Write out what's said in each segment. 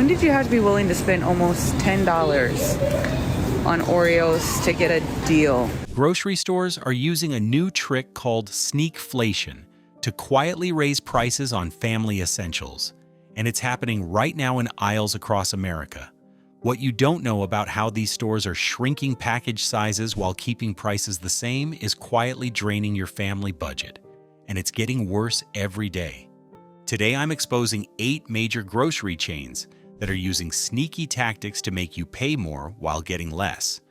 When did you have to be willing to spend almost $10 on Oreos to get a deal? Grocery stores are using a new trick called Sneakflation to quietly raise prices on family essentials. And it's happening right now in aisles across America. What you don't know about how these stores are shrinking package sizes while keeping prices the same is quietly draining your family budget. And it's getting worse every day. Today I'm exposing 8 major grocery chains that are using sneaky tactics to make you pay more while getting less.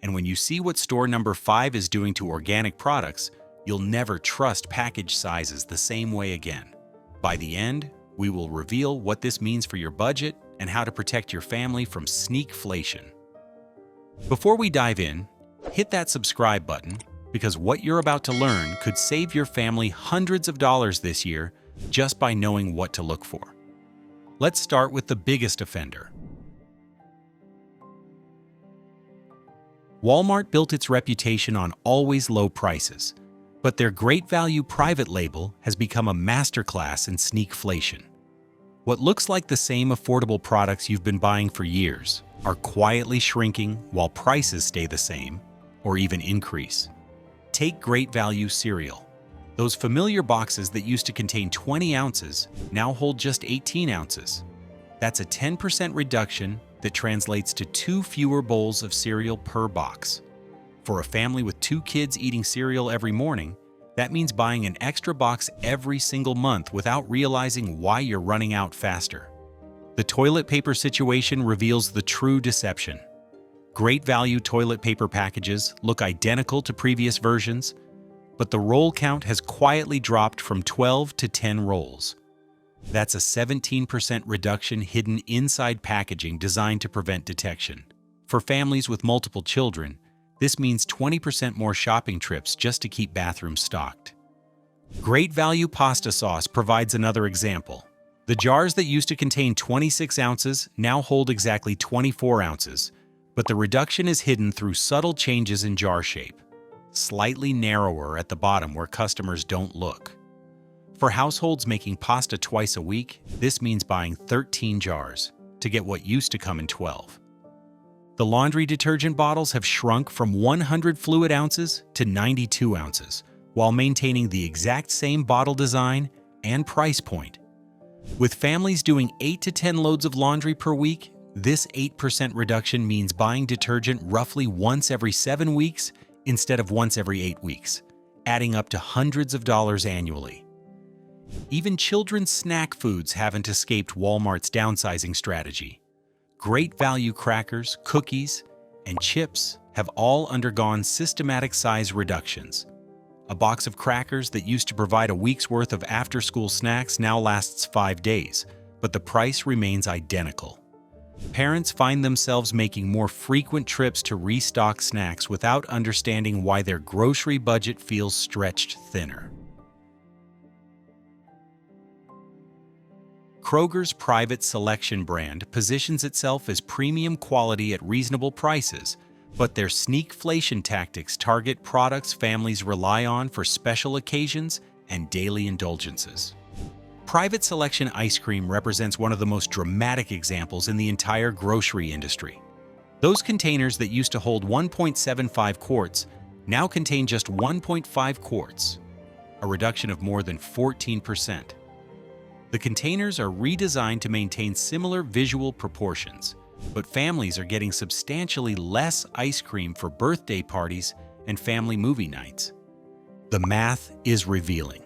And when you see what store number 5 is doing to organic products, you'll never trust package sizes the same way again. By the end, we will reveal what this means for your budget and how to protect your family from sneakflation. Before we dive in, hit that subscribe button because what you're about to learn could save your family hundreds of dollars this year just by knowing what to look for. Let's start with the biggest offender. Walmart built its reputation on always low prices, but their great value private label has become a masterclass in sneakflation. What looks like the same affordable products you've been buying for years are quietly shrinking while prices stay the same or even increase. Take great value cereal. Those familiar boxes that used to contain 20 ounces now hold just 18 ounces. That's a 10% reduction that translates to 2 fewer bowls of cereal per box. For a family with 2 kids eating cereal every morning, that means buying an extra box every single month without realizing why you're running out faster. The toilet paper situation reveals the true deception. Great value toilet paper packages look identical to previous versions, but the roll count has quietly dropped from 12 to 10 rolls. That's a 17% reduction hidden inside packaging designed to prevent detection. For families with multiple children, this means 20% more shopping trips just to keep bathrooms stocked. Great value pasta sauce provides another example. The jars that used to contain 26 ounces now hold exactly 24 ounces, but the reduction is hidden through subtle changes in jar shape, slightly narrower at the bottom where customers don't look. For households making pasta twice a week, this means buying 13 jars to get what used to come in 12. The laundry detergent bottles have shrunk from 100 fluid ounces to 92 ounces, while maintaining the exact same bottle design and price point. With families doing 8 to 10 loads of laundry per week, this 8% reduction means buying detergent roughly once every 7 weeks instead of once every 8 weeks, adding up to hundreds of dollars annually. Even children's snack foods haven't escaped Walmart's downsizing strategy. Great value crackers, cookies, and chips have all undergone systematic size reductions. A box of crackers that used to provide a week's worth of after-school snacks now lasts 5 days, but the price remains identical. Parents find themselves making more frequent trips to restock snacks without understanding why their grocery budget feels stretched thinner. Kroger's private selection brand positions itself as premium quality at reasonable prices, but their sneakflation tactics target products families rely on for special occasions and daily indulgences. Private selection ice cream represents one of the most dramatic examples in the entire grocery industry. Those containers that used to hold 1.75 quarts now contain just 1.5 quarts, a reduction of more than 14%. The containers are redesigned to maintain similar visual proportions, but families are getting substantially less ice cream for birthday parties and family movie nights. The math is revealing.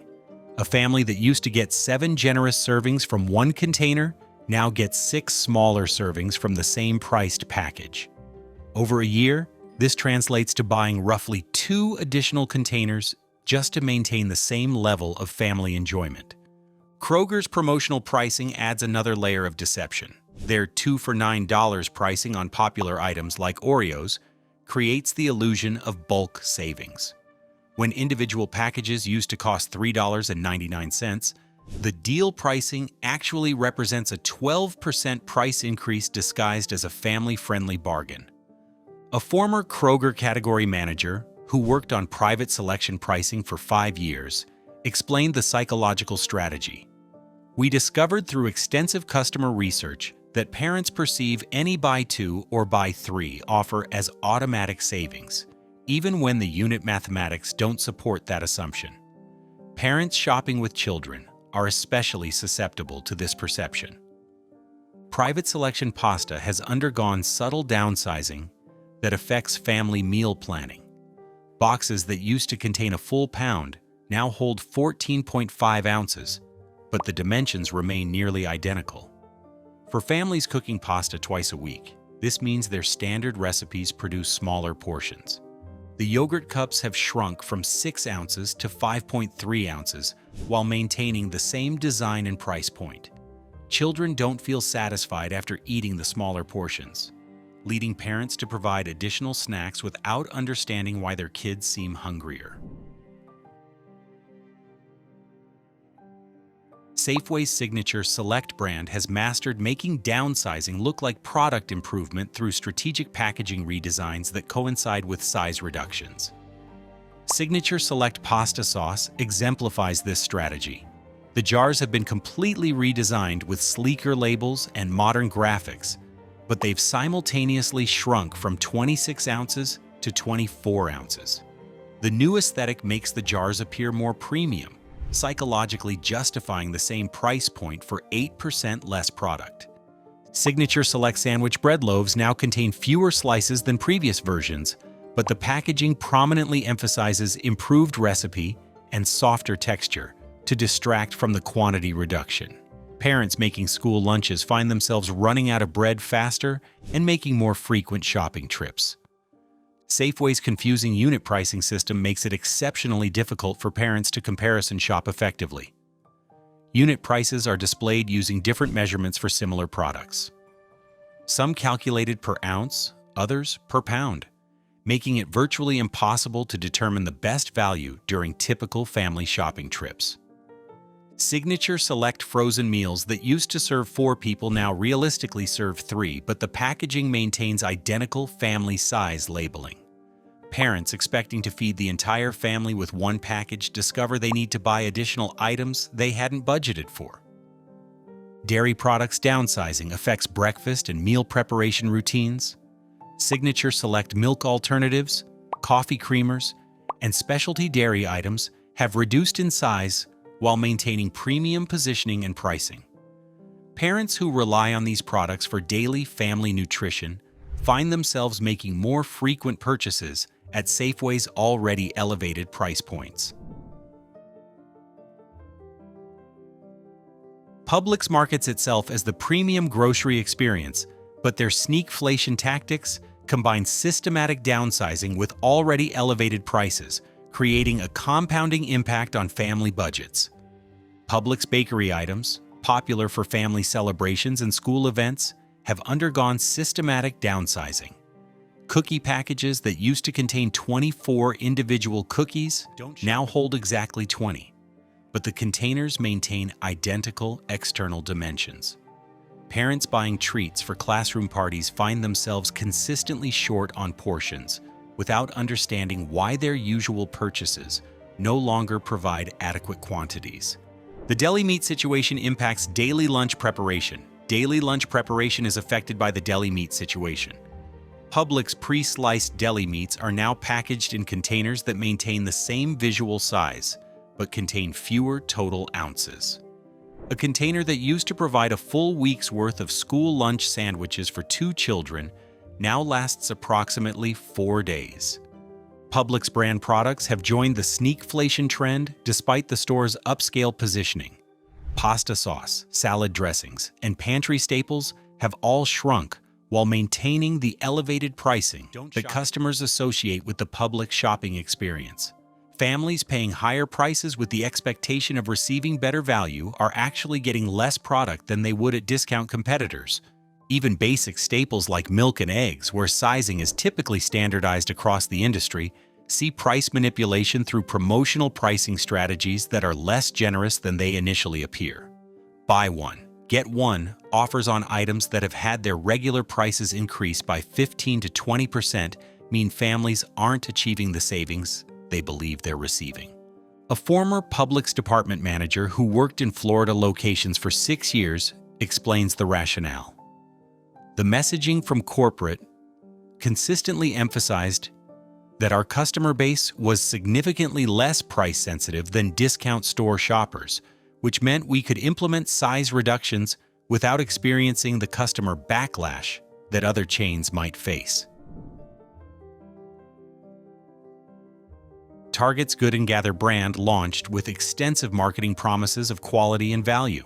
A family that used to get 7 generous servings from one container now gets 6 smaller servings from the same priced package. Over a year, this translates to buying roughly 2 additional containers just to maintain the same level of family enjoyment. Kroger's promotional pricing adds another layer of deception. Their 2 for $9 pricing on popular items like Oreos creates the illusion of bulk savings. When individual packages used to cost $3.99, the deal pricing actually represents a 12% price increase disguised as a family-friendly bargain. A former Kroger category manager who worked on private selection pricing for 5 years explained the psychological strategy. We discovered through extensive customer research that parents perceive any buy two or buy three offer as automatic savings, even when the unit mathematics don't support that assumption. Parents shopping with children are especially susceptible to this perception. Private selection pasta has undergone subtle downsizing that affects family meal planning. Boxes that used to contain a full pound now hold 14.5 ounces, but the dimensions remain nearly identical. For families cooking pasta twice a week, this means their standard recipes produce smaller portions. The yogurt cups have shrunk from 6 ounces to 5.3 ounces while maintaining the same design and price point. Children don't feel satisfied after eating the smaller portions, leading parents to provide additional snacks without understanding why their kids seem hungrier. Safeway's signature Select brand has mastered making downsizing look like product improvement through strategic packaging redesigns that coincide with size reductions. Signature Select pasta sauce exemplifies this strategy. The jars have been completely redesigned with sleeker labels and modern graphics, but they've simultaneously shrunk from 26 ounces to 24 ounces. The new aesthetic makes the jars appear more premium, psychologically justifying the same price point for 8% less product. Signature Select sandwich bread loaves now contain fewer slices than previous versions, but the packaging prominently emphasizes improved recipe and softer texture to distract from the quantity reduction. Parents making school lunches find themselves running out of bread faster and making more frequent shopping trips. Safeway's confusing unit pricing system makes it exceptionally difficult for parents to comparison shop effectively. Unit prices are displayed using different measurements for similar products. Some calculated per ounce, others per pound, making it virtually impossible to determine the best value during typical family shopping trips. Signature Select frozen meals that used to serve 4 people now realistically serve 3, but the packaging maintains identical family size labeling. Parents expecting to feed the entire family with one package discover they need to buy additional items they hadn't budgeted for. Dairy products downsizing affects breakfast and meal preparation routines. Signature Select milk alternatives, coffee creamers, and specialty dairy items have reduced in size while maintaining premium positioning and pricing. Parents who rely on these products for daily family nutrition find themselves making more frequent purchases at Safeway's already elevated price points. Publix markets itself as the premium grocery experience, but their sneakflation tactics combine systematic downsizing with already elevated prices, creating a compounding impact on family budgets. Publix bakery items, popular for family celebrations and school events, have undergone systematic downsizing. Cookie packages that used to contain 24 individual cookies now hold exactly 20, but the containers maintain identical external dimensions. Parents buying treats for classroom parties find themselves consistently short on portions, without understanding why their usual purchases no longer provide adequate quantities. The deli meat situation impacts daily lunch preparation. Daily lunch preparation is affected by the deli meat situation. Publix pre-sliced deli meats are now packaged in containers that maintain the same visual size, but contain fewer total ounces. A container that used to provide a full week's worth of school lunch sandwiches for 2 children now lasts approximately 4 days. Publix brand products have joined the sneakflation trend despite the store's upscale positioning. Pasta sauce, salad dressings, and pantry staples have all shrunk while maintaining the elevated pricing that customers associate with the Publix shopping experience. Families paying higher prices with the expectation of receiving better value are actually getting less product than they would at discount competitors. Even basic staples like milk and eggs, where sizing is typically standardized across the industry, see price manipulation through promotional pricing strategies that are less generous than they initially appear. Buy one, get one offers on items that have had their regular prices increased by 15 to 20% mean families aren't achieving the savings they believe they're receiving. A former Publix department manager who worked in Florida locations for 6 years explains the rationale. The messaging from corporate consistently emphasized that our customer base was significantly less price-sensitive than discount store shoppers, which meant we could implement size reductions without experiencing the customer backlash that other chains might face. Target's Good & Gather brand launched with extensive marketing promises of quality and value,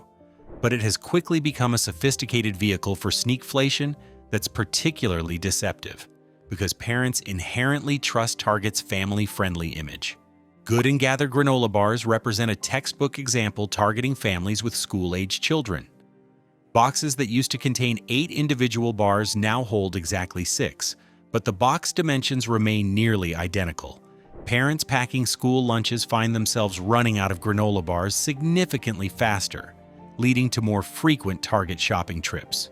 but it has quickly become a sophisticated vehicle for sneakflation that's particularly deceptive, because parents inherently trust Target's family-friendly image. Good & Gather granola bars represent a textbook example targeting families with school-age children. Boxes that used to contain 8 individual bars now hold exactly 6, but the box dimensions remain nearly identical. Parents packing school lunches find themselves running out of granola bars significantly faster, leading to more frequent Target shopping trips.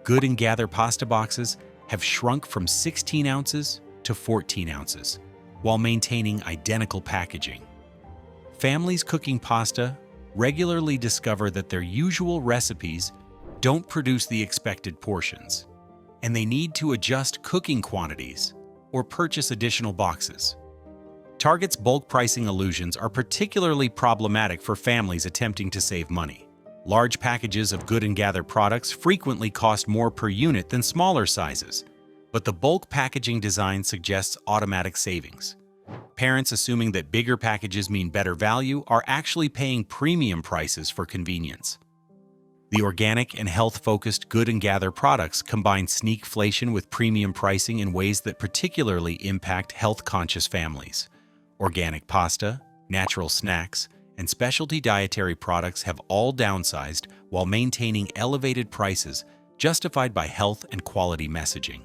Good & Gather pasta boxes have shrunk from 16 ounces to 14 ounces, while maintaining identical packaging. Families cooking pasta regularly discover that their usual recipes don't produce the expected portions, and they need to adjust cooking quantities or purchase additional boxes. Target's bulk pricing illusions are particularly problematic for families attempting to save money. Large packages of Good & Gather products frequently cost more per unit than smaller sizes, but the bulk packaging design suggests automatic savings. Parents assuming that bigger packages mean better value are actually paying premium prices for convenience. The organic and health-focused Good & Gather products combine sneakflation with premium pricing in ways that particularly impact health-conscious families. Organic pasta, natural snacks, and specialty dietary products have all downsized while maintaining elevated prices justified by health and quality messaging.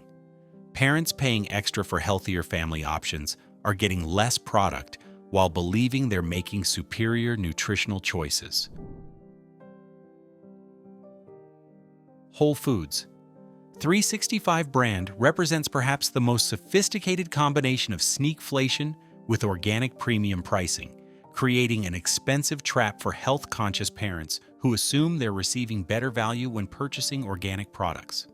Parents paying extra for healthier family options are getting less product while believing they're making superior nutritional choices. Whole Foods 365 brand represents perhaps the most sophisticated combination of sneakflation with organic premium pricing, creating an expensive trap for health-conscious parents who assume they're receiving better value when purchasing organic products.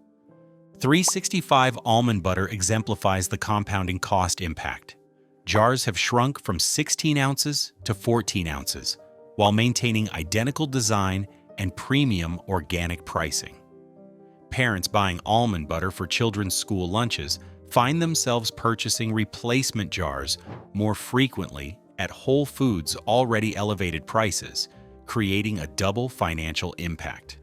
365 almond butter exemplifies the compounding cost impact. Jars have shrunk from 16 ounces to 14 ounces, while maintaining identical design and premium organic pricing. Parents buying almond butter for children's school lunches find themselves purchasing replacement jars more frequently at Whole Foods' already elevated prices, creating a double financial impact.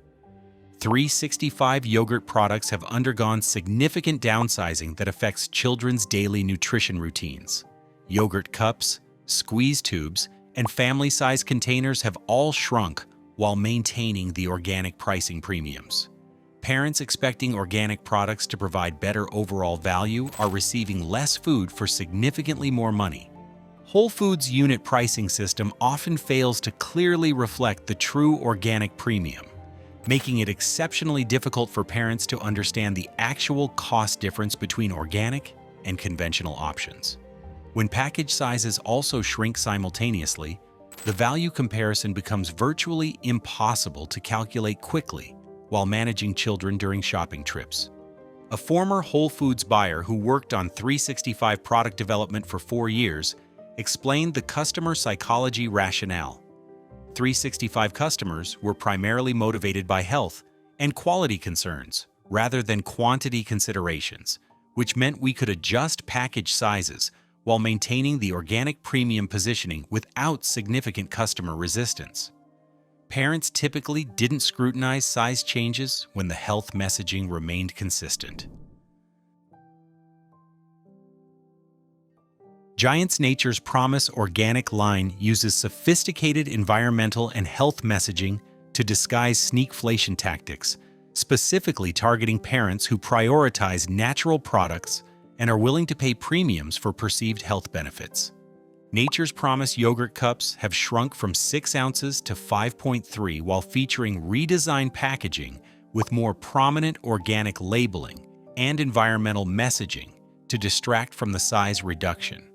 365 yogurt products have undergone significant downsizing that affects children's daily nutrition routines. Yogurt cups, squeeze tubes, and family-size containers have all shrunk while maintaining the organic pricing premiums. Parents expecting organic products to provide better overall value are receiving less food for significantly more money. Whole Foods' unit pricing system often fails to clearly reflect the true organic premium, making it exceptionally difficult for parents to understand the actual cost difference between organic and conventional options. When package sizes also shrink simultaneously, the value comparison becomes virtually impossible to calculate quickly while managing children during shopping trips. A former Whole Foods buyer who worked on 365 product development for 4 years explained the customer psychology rationale. 365 customers were primarily motivated by health and quality concerns rather than quantity considerations, which meant we could adjust package sizes while maintaining the organic premium positioning without significant customer resistance. Parents typically didn't scrutinize size changes when the health messaging remained consistent. Giants Nature's Promise organic line uses sophisticated environmental and health messaging to disguise sneakflation tactics, specifically targeting parents who prioritize natural products and are willing to pay premiums for perceived health benefits. Nature's Promise yogurt cups have shrunk from 6 ounces to 5.3 while featuring redesigned packaging with more prominent organic labeling and environmental messaging to distract from the size reduction.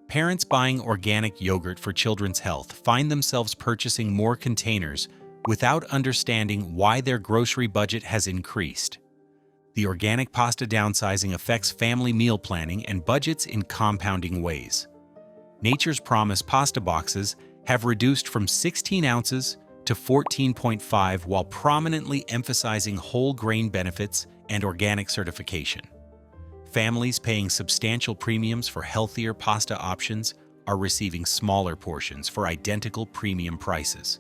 Parents buying organic yogurt for children's health find themselves purchasing more containers without understanding why their grocery budget has increased. the organic pasta downsizing affects family meal planning and budgets in compounding ways. Nature's Promise pasta boxes have reduced from 16 ounces to 14.5 while prominently emphasizing whole grain benefits and organic certification. Families paying substantial premiums for healthier pasta options are receiving smaller portions for identical premium prices.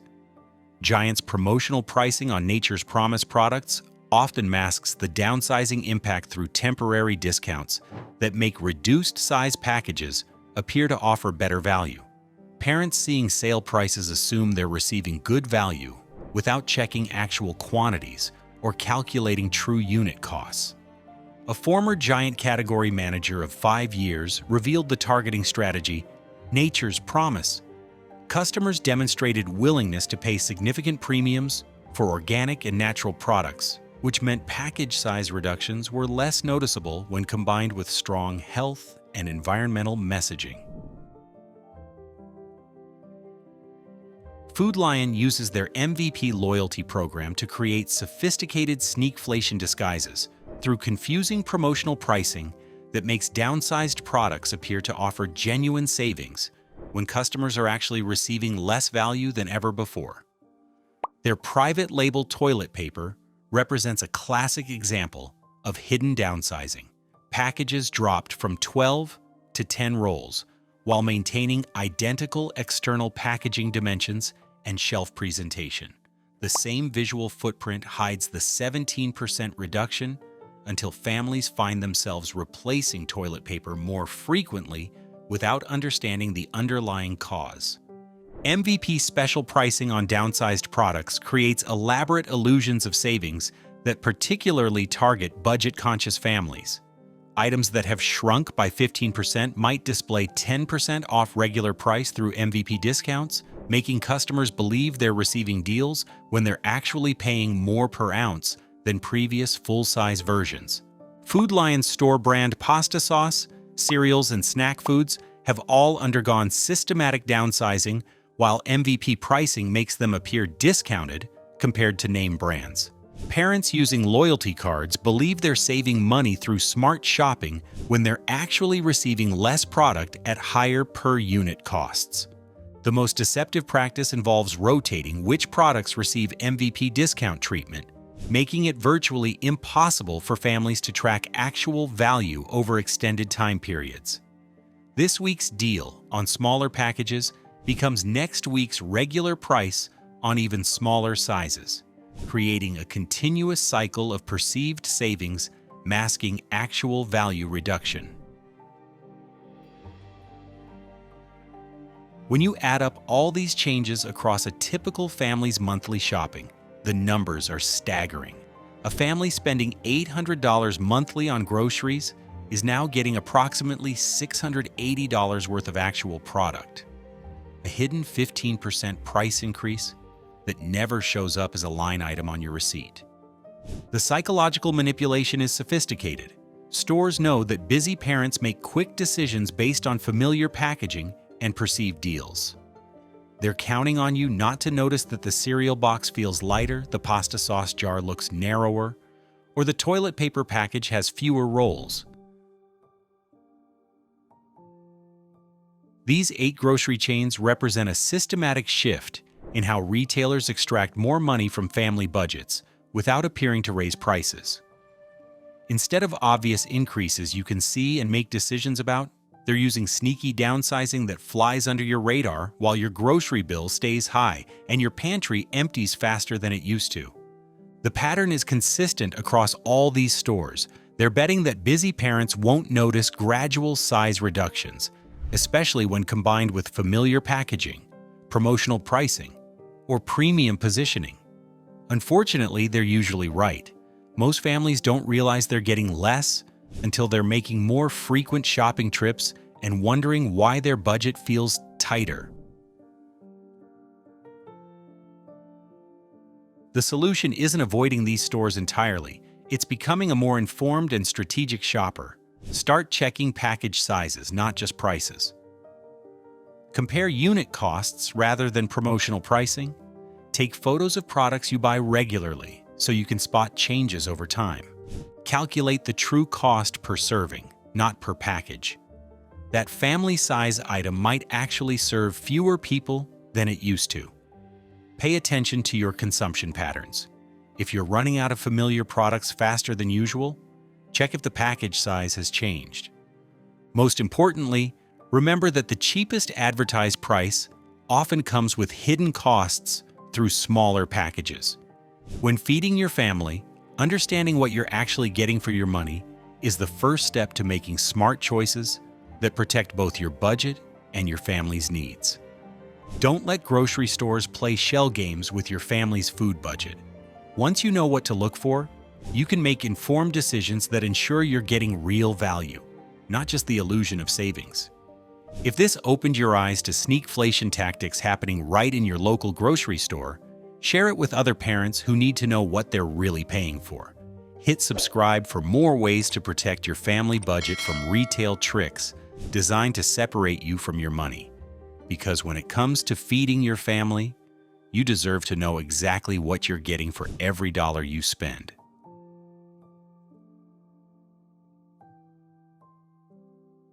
Giant's promotional pricing on Nature's Promise products often masks the downsizing impact through temporary discounts that make reduced-size packages appear to offer better value. Parents seeing sale prices assume they're receiving good value without checking actual quantities or calculating true unit costs. A former Giant category manager of 5 years revealed the targeting strategy, Nature's Promise. Customers demonstrated willingness to pay significant premiums for organic and natural products, which meant package size reductions were less noticeable when combined with strong health and environmental messaging. Food Lion uses their MVP loyalty program to create sophisticated sneakflation disguises through confusing promotional pricing that makes downsized products appear to offer genuine savings when customers are actually receiving less value than ever before. Their private label toilet paper represents a classic example of hidden downsizing. Packages dropped from 12 to 10 rolls while maintaining identical external packaging dimensions and shelf presentation. The same visual footprint hides the 17% reduction until families find themselves replacing toilet paper more frequently without understanding the underlying cause. MVP special pricing on downsized products creates elaborate illusions of savings that particularly target budget-conscious families. Items that have shrunk by 15% might display 10% off regular price through MVP discounts, making customers believe they're receiving deals when they're actually paying more per ounce than previous full-size versions. Food Lion's store brand pasta sauce, cereals, and snack foods have all undergone systematic downsizing, while MVP pricing makes them appear discounted compared to name brands. Parents using loyalty cards believe they're saving money through smart shopping when they're actually receiving less product at higher per-unit costs. The most deceptive practice involves rotating which products receive MVP discount treatment, making it virtually impossible for families to track actual value over extended time periods. This week's deal on smaller packages becomes next week's regular price on even smaller sizes, creating a continuous cycle of perceived savings masking actual value reduction. When you add up all these changes across a typical family's monthly shopping, the numbers are staggering. A family spending $800 monthly on groceries is now getting approximately $680 worth of actual product. A hidden 15% price increase that never shows up as a line item on your receipt. The psychological manipulation is sophisticated. Stores know that busy parents make quick decisions based on familiar packaging and perceived deals. They're counting on you not to notice that the cereal box feels lighter, the pasta sauce jar looks narrower, or the toilet paper package has fewer rolls. These 8 grocery chains represent a systematic shift in how retailers extract more money from family budgets without appearing to raise prices. Instead of obvious increases you can see and make decisions about, they're using sneaky downsizing that flies under your radar while your grocery bill stays high and your pantry empties faster than it used to. The pattern is consistent across all these stores. They're betting that busy parents won't notice gradual size reductions, especially when combined with familiar packaging, promotional pricing, or premium positioning. Unfortunately, they're usually right. Most families don't realize they're getting less until they're making more frequent shopping trips and wondering why their budget feels tighter. The solution isn't avoiding these stores entirely. It's becoming a more informed and strategic shopper. Start checking package sizes, not just prices. Compare unit costs rather than promotional pricing. Take photos of products you buy regularly so you can spot changes over time. calculate the true cost per serving, not per package. That family-size item might actually serve fewer people than it used to. Pay attention to your consumption patterns. If you're running out of familiar products faster than usual, check if the package size has changed. Most importantly, remember that the cheapest advertised price often comes with hidden costs through smaller packages. When feeding your family, understanding what you're actually getting for your money is the first step to making smart choices that protect both your budget and your family's needs. Don't let grocery stores play shell games with your family's food budget. Once you know what to look for, you can make informed decisions that ensure you're getting real value, not just the illusion of savings. If this opened your eyes to sneakflation tactics happening right in your local grocery store, share it with other parents who need to know what they're really paying for. Hit subscribe for more ways to protect your family budget from retail tricks designed to separate you from your money. Because when it comes to feeding your family, you deserve to know exactly what you're getting for every dollar you spend.